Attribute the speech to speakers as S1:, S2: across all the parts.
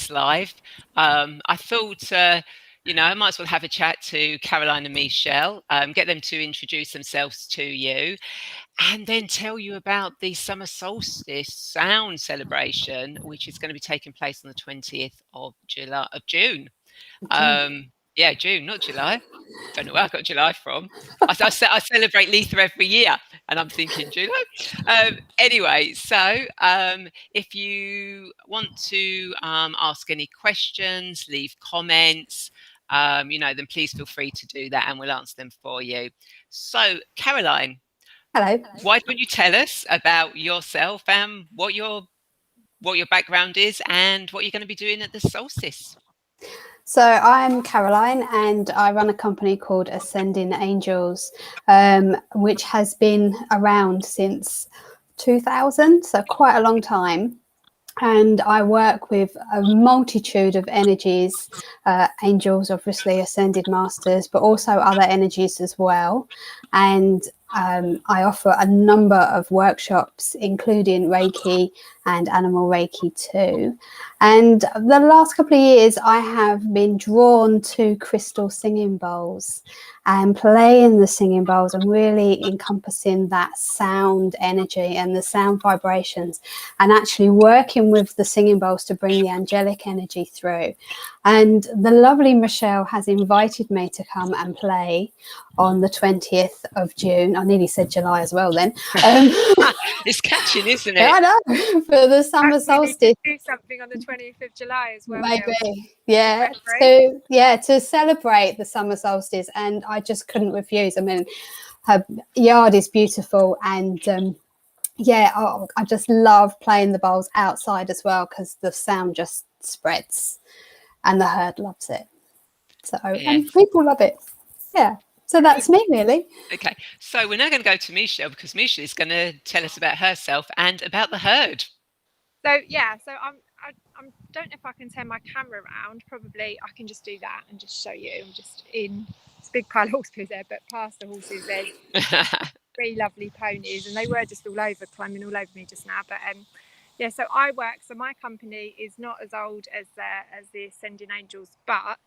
S1: this live, I thought, I might as well have a chat to Caroline and Michelle, get them to introduce themselves to you, and then tell you about the Summer Solstice Sound Celebration, which is going to be taking place on the 20th of June. Yeah, June, not July. Don't know where I got July from. I celebrate Letha every year, and I'm thinking July. Anyway, so if you want to ask any questions, leave comments, then please feel free to do that, and we'll answer them for you. So, Caroline,
S2: hello.
S1: Why don't you tell us about yourself and what your background is and what you're going to be doing at the solstice?
S2: So I'm Caroline, and I run a company called Ascending Angels, which has been around since 2000, so quite a long time. And I work with a multitude of energies, angels, obviously, ascended masters, but also other energies as well. And I offer a number of workshops, including Reiki and Animal Reiki too. And the last couple of years, I have been drawn to crystal singing bowls and playing the singing bowls and really encompassing that sound energy and the sound vibrations, and actually working with the singing bowls to bring the angelic energy through. And the lovely Michelle has invited me to come and play on the 20th of June. I nearly said July as well then.
S1: It's catching, isn't it?
S2: I know, for the summer solstice.
S3: Do something on the 20th of July as well.
S2: Maybe, yeah. To celebrate the summer solstice, and I just couldn't refuse. I mean, her yard is beautiful, and I just love playing the bowls outside as well, because the sound just spreads, and the herd loves it. So and people love it. Yeah. So that's me, really.
S1: Okay. So we're now going to go to Michelle, because Michelle is going to tell us about herself and about the herd.
S3: So I don't know if I can turn my camera around. Probably I can just do that and just show you. I'm just in this big pile of horses there, but past the horses there's 3 lovely ponies, and they were just all over, climbing all over me just now. But so I work. So my company is not as old as the Ascending Angels, but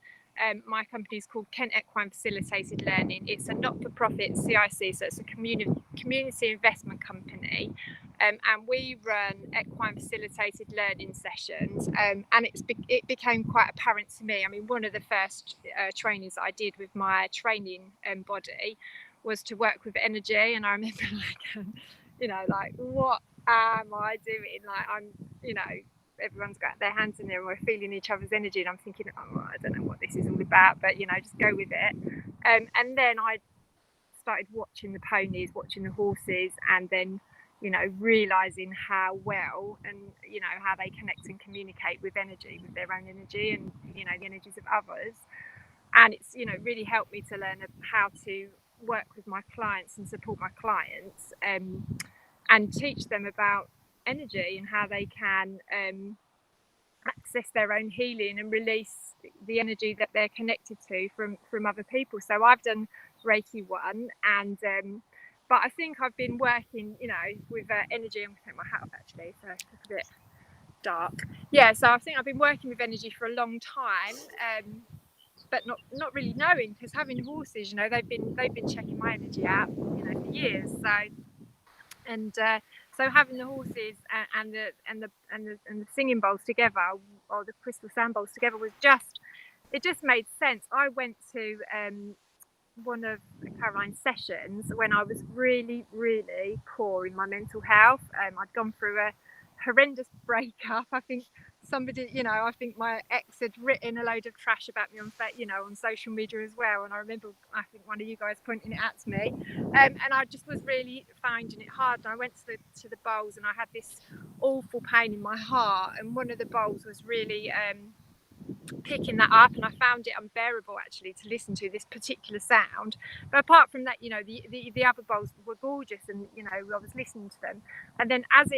S3: my company is called Kent Equine Facilitated Learning. It's a not-for-profit CIC, so it's a community investment company, and we run equine facilitated learning sessions. And it became quite apparent to me. I mean, one of the first trainings that I did with my training body was to work with energy, and I remember what am I doing? Everyone's got their hands in there and we're feeling each other's energy, and I'm thinking, I don't know what this is all about, but just go with it. And then I started watching the ponies, watching the horses, and then realizing how well and how they connect and communicate with energy, with their own energy, and the energies of others. And it's really helped me to learn how to work with my clients and support my clients, and teach them about energy and how they can access their own healing and release the energy that they're connected to from other people. So I've done Reiki 1, and but I think I've been working with energy. I'm going to take my hat off actually, so it's a bit dark. So I think I've been working with energy for a long time, but not really knowing, because having horses, they've been checking my energy out for years. So having the horses and the singing bowls together, or the crystal sound bowls together, it just made sense. I went to one of Caroline's sessions when I was really, really poor in my mental health. I'd gone through a horrendous breakup. I think somebody, I think my ex had written a load of trash about me on social media as well. And I remember, I think one of you guys pointing it out to me, and I just was really finding it hard. And I went to the bowls, and I had this awful pain in my heart. And one of the bowls was really picking that up, and I found it unbearable actually to listen to this particular sound. But apart from that, the other bowls were gorgeous, and I was listening to them. And then as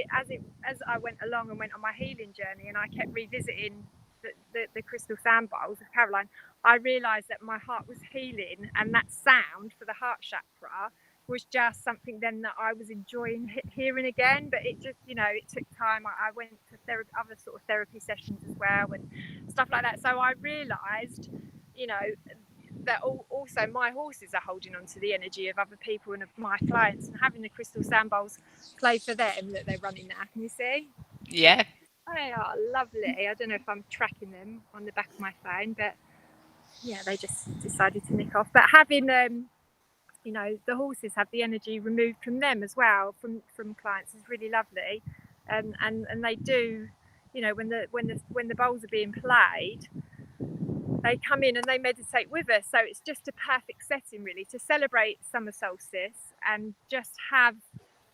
S3: I went along and went on my healing journey, and I kept revisiting the crystal sound bowls of Caroline, I realized that my heart was healing, and that sound for the heart chakra was just something then that I was enjoying hearing again. But it just, it took time. I went to other sort of therapy sessions as well, stuff like that. So I realised, you know, that also my horses are holding on to the energy of other people and of my clients, and having the crystal sound bowls play for them that they're running now. Can you see?
S1: Yeah.
S3: They are lovely. I don't know if I'm tracking them on the back of my phone, but yeah, they just decided to nick off. But having you know, the horses have the energy removed from them as well, from clients, is really lovely. And they do, you know, when the bowls are being played, they come in and they meditate with us. So it's just a perfect setting really to celebrate summer solstice and just have,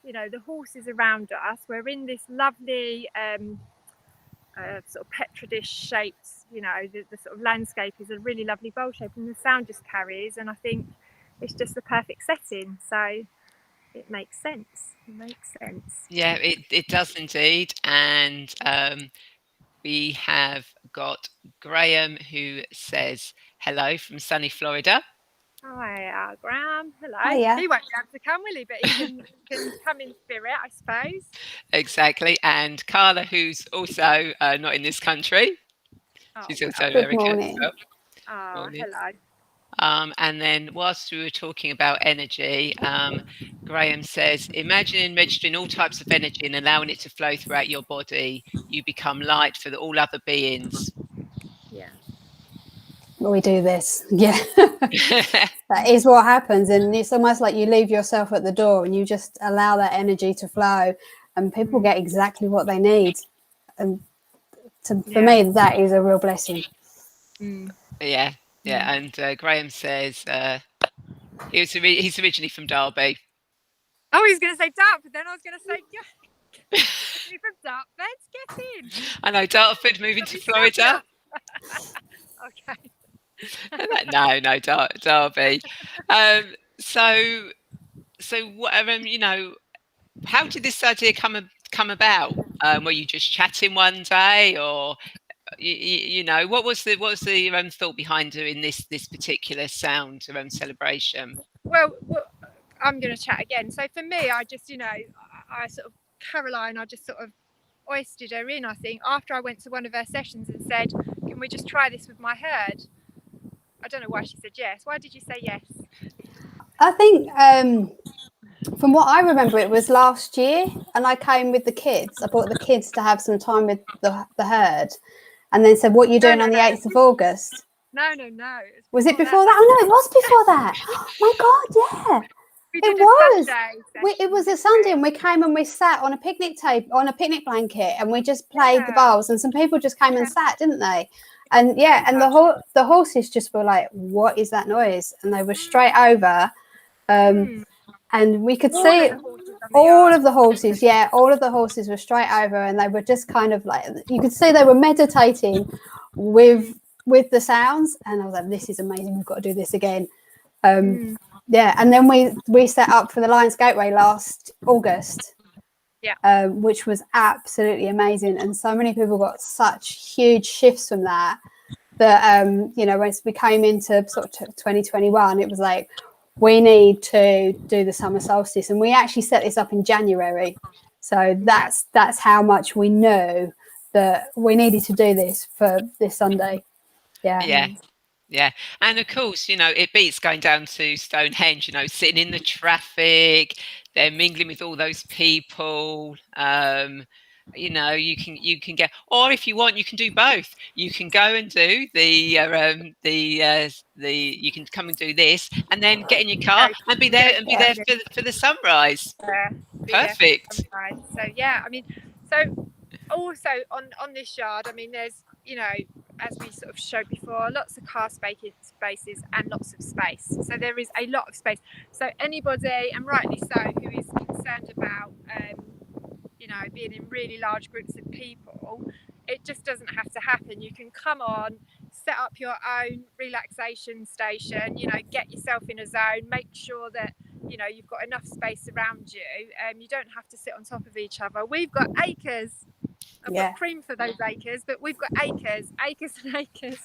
S3: you know, the horses around us. We're in this lovely sort of petri dish shaped, you know, the sort of landscape is a really lovely bowl shape, and the sound just carries, and I think it's just the perfect setting. So it makes sense.
S1: Yeah, it does indeed. And we have got Graham, who says hello from sunny Florida.
S3: Hi, Graham. Hello.
S2: Hiya.
S3: He won't be able to come, will he? But he can come in spirit, I suppose.
S1: Exactly. And Carla, who's also not in this country. She's also
S2: Good
S1: American.
S2: morning.
S1: So.
S3: Oh, hello.
S1: And then whilst we were talking about energy, Graham says, imagine registering all types of energy and allowing it to flow throughout your body. You become light for all other beings.
S3: Yeah.
S2: We do this. Yeah. That is what happens. And it's almost like you leave yourself at the door and you just allow that energy to flow, and people get exactly what they need. And for me, that is a real blessing.
S1: Yeah. And Graham says he's originally from Derby.
S3: Oh, he's going to say Dartford. Then I was going to say, yeah, from Dartford, get in.
S1: I know, Dartford moving to Florida.
S3: Okay.
S1: No, Derby. So what? You know, how did this idea come about? Were you just chatting one day, or you know, what was the thought behind doing this particular sound celebration?
S3: Well, I'm going to chat again. So for me, I just, you know, I sort of, Caroline, I just sort of oystered her in, I think, after I went to one of her sessions and said, can we just try this with my herd? I don't know why she said yes. Why did you say yes?
S2: I think from what I remember, it was last year, and I came with the kids. I brought the kids to have some time with the herd, and then said, what are you doing on the 8th of August?
S3: No.
S2: Was it before that? Oh, no, it was before that. My God, yeah. It was. It was a Sunday, and we came and we sat on a picnic table, on a picnic blanket, and we just played the bowls, and some people just came and sat, didn't they? And yeah, and the horses just were like, what is that noise? And they were straight over, and we could see all of the horses. Yeah, all of the horses were straight over, and they were just kind of like, you could see they were meditating with the sounds. And I was like, this is amazing. We've got to do this again. Yeah, and then we set up for the Lions Gateway last August, which was absolutely amazing, and so many people got such huge shifts from that you know, once we came into sort of 2021, it was like, we need to do the summer solstice, and we actually set this up in January, so that's how much we knew that we needed to do this for this Sunday.
S1: Yeah, and of course, you know, it beats going down to Stonehenge, you know, sitting in the traffic, they're mingling with all those people. You know, you can get, or if you want, you can do both. You can go and do you can come and do this, and then get in your car and be there for the sunrise. Perfect.
S3: So yeah, I mean, so also on this yard, I mean, there's, you know, as we sort of showed before, lots of car spaces and lots of space. So there is a lot of space. So anybody, and rightly so, who is concerned about you know, being in really large groups of people, it just doesn't have to happen. You can come on, set up your own relaxation station, you know, get yourself in a zone, make sure that, you know, you've got enough space around you. You don't have to sit on top of each other. We've got acres. I've got cream for those acres, but we've got acres and acres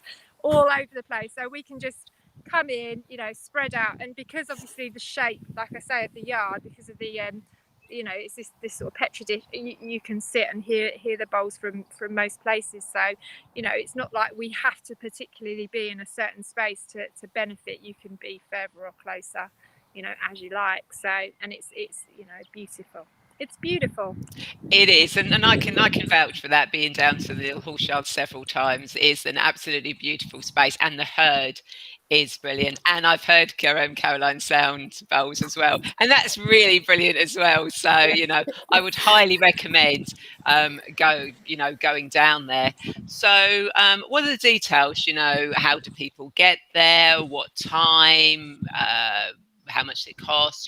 S3: all over the place. So we can just come in, you know, spread out. And because obviously the shape, like I say, of the yard, because of the it's this sort of petri dish. You can sit and hear the bowls from most places. So it's not like we have to particularly be in a certain space to benefit. You can be further or closer, as you like. So, and it's beautiful. It's beautiful.
S1: It is, and I can vouch for that. Being down to the Little Horse Yard several times is an absolutely beautiful space, and the herd is brilliant. And I've heard Caroline Sound bowls as well, and that's really brilliant as well. So I would highly recommend going down there. So what are the details? How do people get there? What time? How much it costs?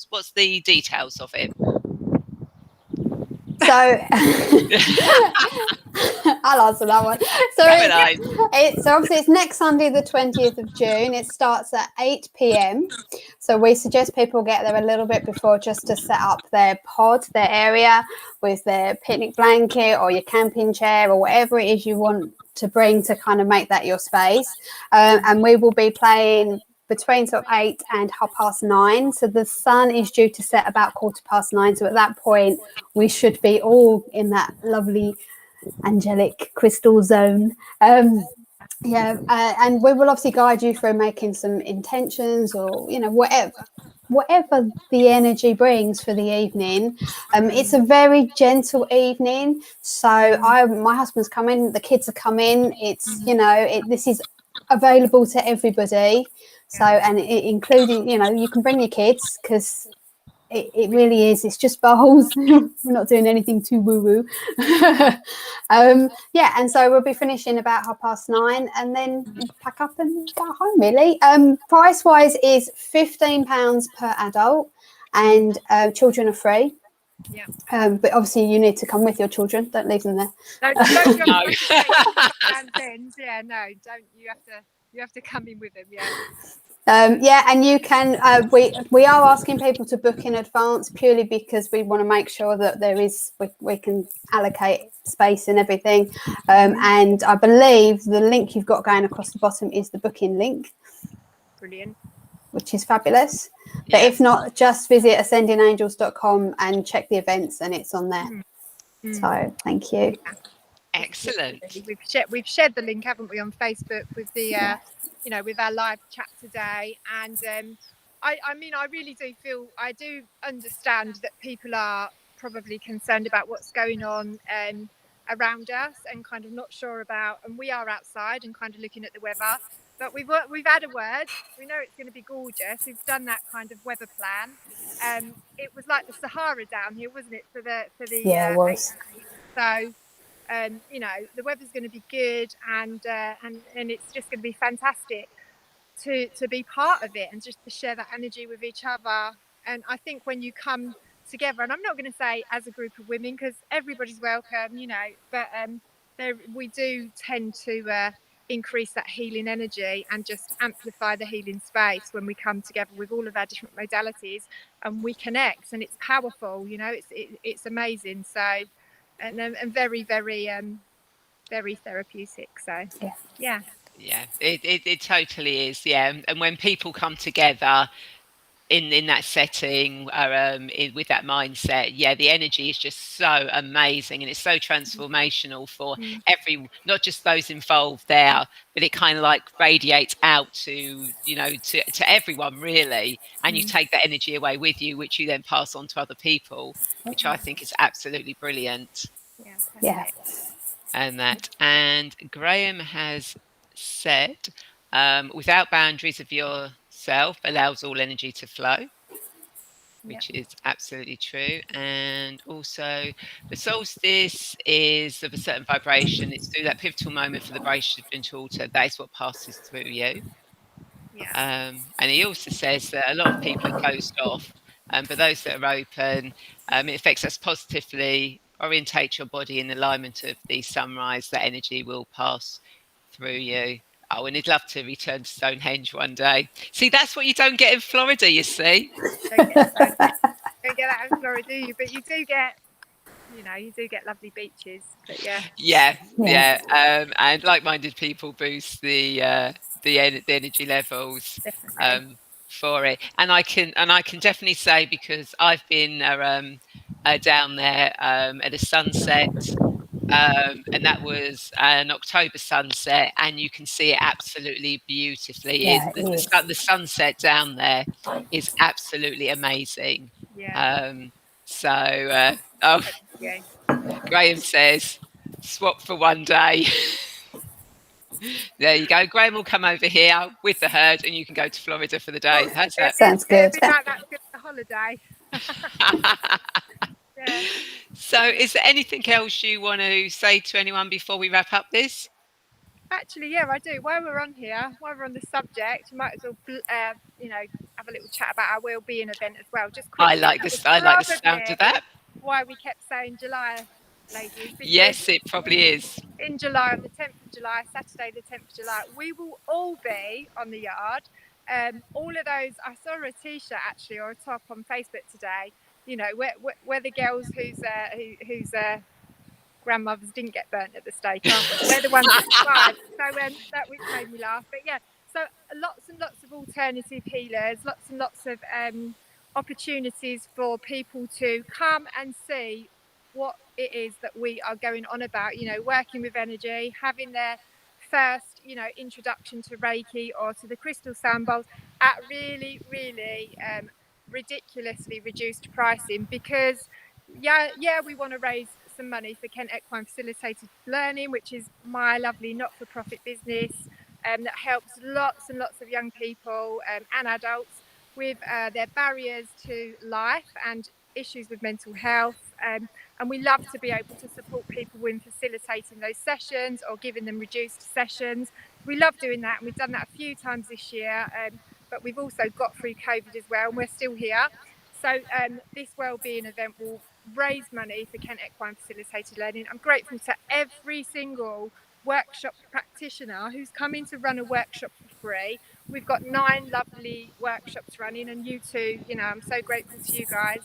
S1: What's the details of it?
S2: So I'll answer that one. So obviously it's next Sunday, the 20th of June. It starts at 8 p.m. So we suggest people get there a little bit before, just to set up their pod, their area, with their picnic blanket or your camping chair or whatever it is you want to bring to kind of make that your space. And we will be playing between sort of 8 and 9:30. So the sun is due to set about 9:15. So at that point, we should be all in that lovely angelic crystal zone. And we will obviously guide you through making some intentions, or whatever the energy brings for the evening. It's a very gentle evening. So my husband's coming, the kids are coming. It's this is available to everybody. So, and including, you can bring your kids, because it really is. It's just bowls. We're not doing anything too woo-woo. And so we'll be finishing about 9:30, and then pack up and go home, really. Price-wise is £15 per adult, and children are free.
S3: Yeah.
S2: But obviously you need to come with your children. Don't leave them there.
S3: No. Yeah, no, don't. You have to come in with them. Yeah.
S2: And you can. We are asking people to book in advance, purely because we want to make sure that we can allocate space and everything. And I believe the link you've got going across the bottom is the booking link.
S3: Brilliant.
S2: Which is fabulous. But if not, just visit ascendingangels.com and check the events, and it's on there. So thank you.
S3: Yeah.
S1: Excellent.
S3: We've shared the link, haven't we, on Facebook with the with our live chat today. And I mean, I really do understand that people are probably concerned about what's going on around us, and kind of not sure about, and we are outside and kind of looking at the weather. But we've had a word. We know it's going to be gorgeous. We've done that kind of weather plan. It was like the Sahara down here, wasn't it? For the
S2: it was.
S3: So the weather's going to be good, and it's just going to be fantastic to be part of it, and just to share that energy with each other. And I think when you come together, and I'm not going to say as a group of women, because everybody's welcome, but we do tend to increase that healing energy and just amplify the healing space when we come together with all of our different modalities, and we connect, and it's powerful. It's amazing. So and very, very very therapeutic. So yeah
S1: it totally is. And when people come together in that setting, with that mindset, the energy is just so amazing, and it's so transformational for not just those involved there, but it kind of like radiates out to everyone, really. And you take that energy away with you, which you then pass on to other people, which I think is absolutely brilliant. And Graham has said, without boundaries of yourself allows all energy to flow, which is absolutely true. And also the solstice is of a certain vibration. It's through that pivotal moment for the vibration to alter. That is what passes through you. And he also says that a lot of people are closed off, but those that are open, it affects us positively. Orientate your body in alignment of the sunrise. That energy will pass through you. Oh, and he'd love to return to Stonehenge one day. See, that's what you don't get in Florida, you see.
S3: Don't get that in Florida, do you? But you do get lovely beaches. But and like-minded people boost the energy levels. Definitely.
S1: for it. And I can definitely say, because I've been down there at a sunset, and that was an October sunset, and you can see it absolutely beautifully.
S2: Yeah, it is.
S1: The sunset down there is absolutely amazing.
S3: Yeah.
S1: Um, oh,
S3: Yeah.
S1: Graham says, swap for one day. There you go. Graham will come over here with the herd, and you can go to Florida for the day. How's that?
S2: Sounds
S3: It'd
S2: good.
S3: be like that good holiday. Yeah.
S1: So, is there anything else you want to say to anyone before we wrap up this?
S3: Actually, yeah, I do. While we're on here, while we're on the subject, we might as well, have a little chat about our wellbeing event as well, just
S1: I
S3: quickly.
S1: like
S3: That was
S1: this. I like the sound of
S3: probably
S1: that.
S3: why we kept saying July, ladies, because
S1: Yes, it probably is.
S3: in July, on the 10th of July, Saturday the 10th of July, we will all be on the yard. All of those, I saw a t-shirt actually, or a top on Facebook today. You know, we're the girls whose grandmothers didn't get burnt at the stake, aren't we? We're the ones that survived. So that which made me laugh. But yeah, so lots and lots of alternative healers, lots and lots of opportunities for people to come and see what it is that we are going on about. You know, working with energy, having their first, introduction to Reiki or to the crystal sound bowls at really, really ridiculously reduced pricing, because we want to raise some money for Kent Equine Facilitated Learning, which is my lovely not-for-profit business that helps lots and lots of young people and adults with their barriers to life and issues with mental health. And we love to be able to support people in facilitating those sessions or giving them reduced sessions. We love doing that, and we've done that a few times this year, but we've also got through COVID as well, and we're still here. So this wellbeing event will raise money for Kent Equine Facilitated Learning. I'm grateful to every single workshop practitioner who's coming to run a workshop for free. We've got 9 lovely workshops running, and you two, I'm so grateful to you guys,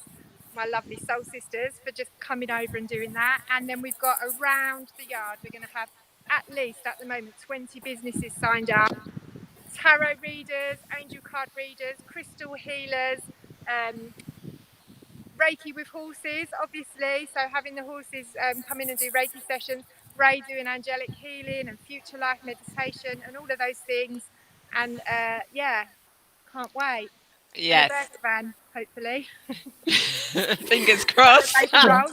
S3: my lovely soul sisters, for just coming over and doing that. And then we've got around the yard, we're going to have at least at the moment 20 businesses signed up, tarot readers, angel card readers, crystal healers, Reiki with horses, obviously. So having the horses come in and do Reiki sessions, Rae doing angelic healing and future life meditation and all of those things. And can't wait. And a
S1: Yes.
S3: burger van, hopefully.
S1: Fingers crossed.
S3: Celebration rolls.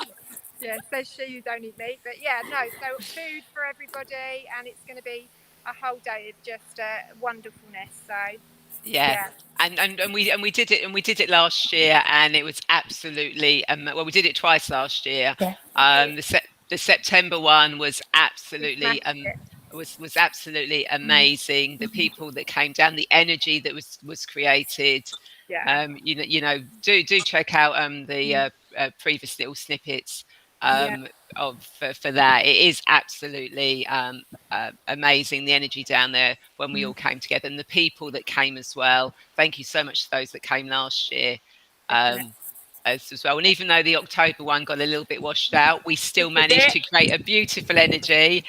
S3: Yeah, says she who don't eat meat. But yeah, no, so food for everybody, and it's going to be a whole day of just wonderfulness. So
S1: Yeah. And we did it last year, and it was absolutely well, we did it twice last year.
S2: Yeah.
S1: The September one was absolutely
S3: it.
S1: was absolutely amazing. The people that came down, the energy that was created.
S3: Yeah.
S1: Do check out the previous little snippets for that. It is absolutely amazing, the energy down there when we all came together, and the people that came as well. Thank you so much to those that came last year as well. And even though the October one got a little bit washed out, we still managed to create a beautiful energy,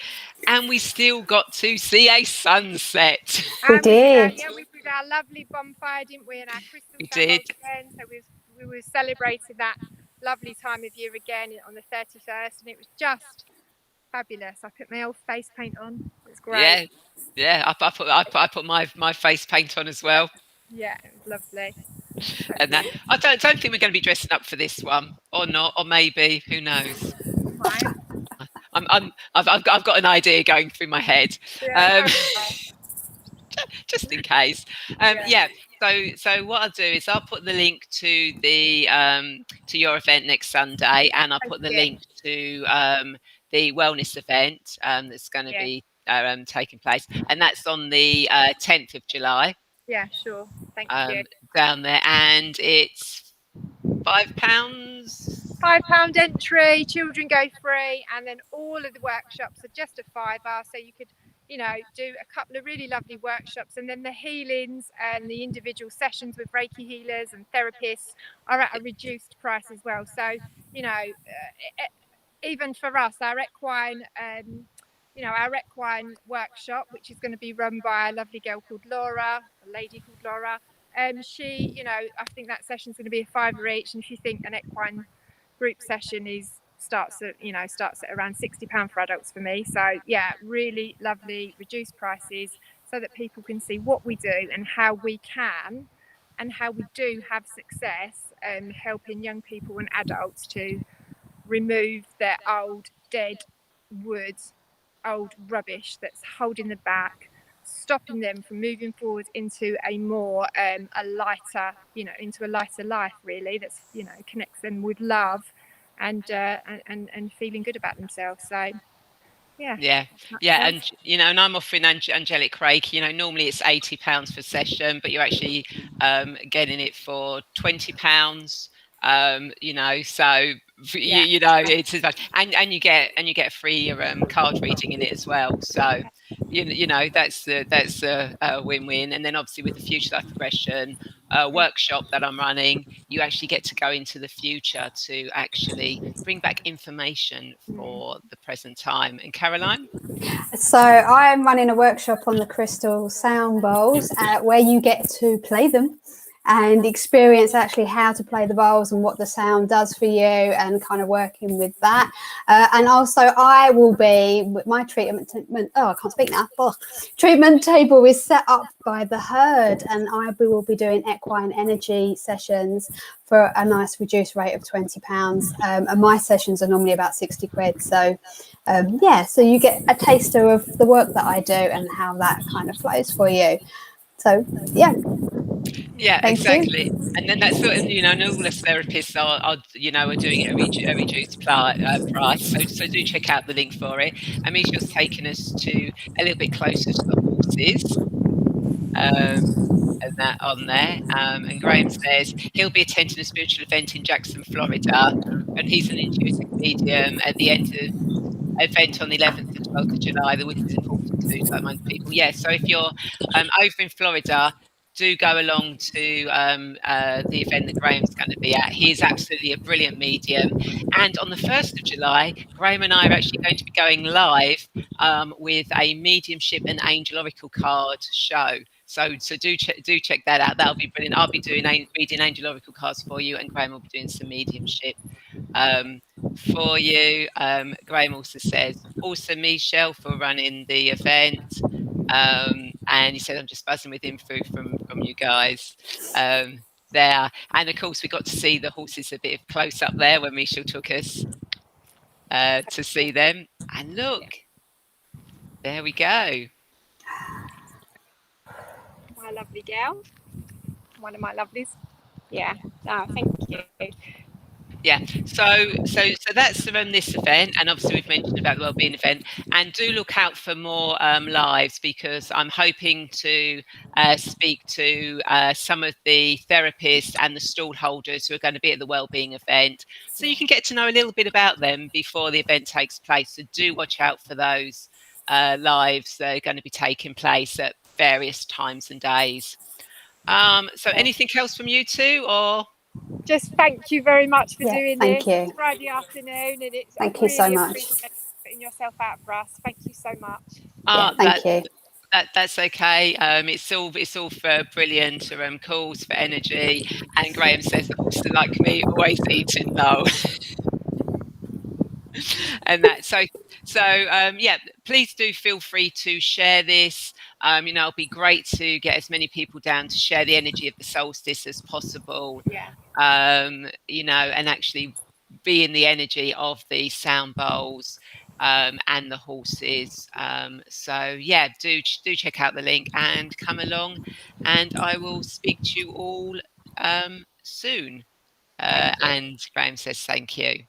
S1: and we still got to see a sunset.
S2: We did.
S3: We did our lovely bonfire, didn't we? And our crystal
S1: We
S3: sound
S1: did.
S3: again. So we were celebrating that lovely time of year again on the 31st, and it was just fabulous. I put my old face paint on. It was great.
S1: Yeah. I put my face paint on as well.
S3: Yeah, it was lovely.
S1: And that I don't think we're going to be dressing up for this one, or not, or maybe, who knows.
S3: Right.
S1: I've got an idea going through my head.
S3: Yeah,
S1: Just in case. So what I'll do is I'll put the link to the to your event next Sunday, and I'll put the link to the wellness event that's going to be taking place, and that's on the 10th of July.
S3: Yeah, sure. Thank you.
S1: Down there, and it's £5.
S3: £5 entry, children go free, and then all of the workshops are just a £5. So you could, do a couple of really lovely workshops, and then the healings and the individual sessions with Reiki healers and therapists are at a reduced price as well. So, even for us, our equine workshop, which is going to be run by a lovely girl called Laura, a lady called Laura, She, you know, I think that session's going to be a £5 each, and if you think an equine group session starts at around £60 for adults for me. So yeah, really lovely reduced prices so that people can see what we do and how we can and how we do have success helping young people and adults to remove their old dead wood, old rubbish that's holding them back, stopping them from moving forward into a more a lighter, into a lighter life really, that's, connects them with love and feeling good about themselves. So
S1: yeah, and and I'm offering angelic reiki. Normally it's £80 per session, but you're actually getting it for £20. So it's as much, and you get a free card reading in it as well. So that's a win-win. And then obviously with the Future Life Progression workshop that I'm running, you actually get to go into the future to actually bring back information for the present time. And Caroline?
S2: So I'm running a workshop on the crystal sound bowls where you get to play them and experience actually how to play the bowls and what the sound does for you, and kind of working with that. And also I will be with my treatment table is set up by the herd, and I will be doing equine energy sessions for a nice reduced rate of £20. And my sessions are normally about £60. So so you get a taster of the work that I do and how that kind of flows for you. So
S1: Yeah,
S2: Thank
S1: exactly.
S2: you.
S1: And then that's sort of, and all the therapists are doing it at a reduced price. So do check out the link for it. Misha's taken us to a little bit closer to the horses. And that on there. And Graham says he'll be attending a spiritual event in Jackson, Florida, and he's an intuitive medium at the end of event on the 11th and 12th of July. The week is important to like-minded people. Yeah, so if you're over in Florida, do go along to the event that Graham's going to be at. He is absolutely a brilliant medium. And on the 1st of July, Graham and I are actually going to be going live with a mediumship and angel oracle card show. So do check that out. That'll be brilliant. I'll be reading angel oracle cards for you, and Graham will be doing some mediumship for you. Graham also says, also Michelle for running the event. And he said, I'm just buzzing with info from you guys there. And of course, we got to see the horses a bit close up there when Michelle took us to see them. And look, there we go.
S3: My lovely girl, one of my lovelies. Yeah, no, thank you.
S1: Yeah, so that's around this event, and obviously we've mentioned about the wellbeing event, and do look out for more lives, because I'm hoping to speak to some of the therapists and the stall holders who are going to be at the wellbeing event, so you can get to know a little bit about them before the event takes place. So do watch out for those lives that are going to be taking place at various times and days. So anything else from you two, or?
S3: Just thank you very much for doing
S2: thank
S3: this.
S2: You.
S3: It's Friday afternoon, and it's
S2: thank
S3: really
S2: you so much.
S3: Putting yourself out for us. Thank you so much.
S2: Thank you.
S1: That's okay. It's all for brilliant calls for energy. And Graham says the horses are like me, always eating low. And that so please do feel free to share this. It'll be great to get as many people down to share the energy of the solstice as possible. And actually be in the energy of the sound bowls and the horses. Do check out the link and come along, and I will speak to you all soon. And Graham says thank you.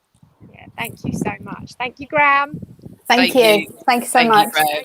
S3: Yeah, thank you so much. Thank you, Graham.
S2: Thank you so much.
S1: Graham.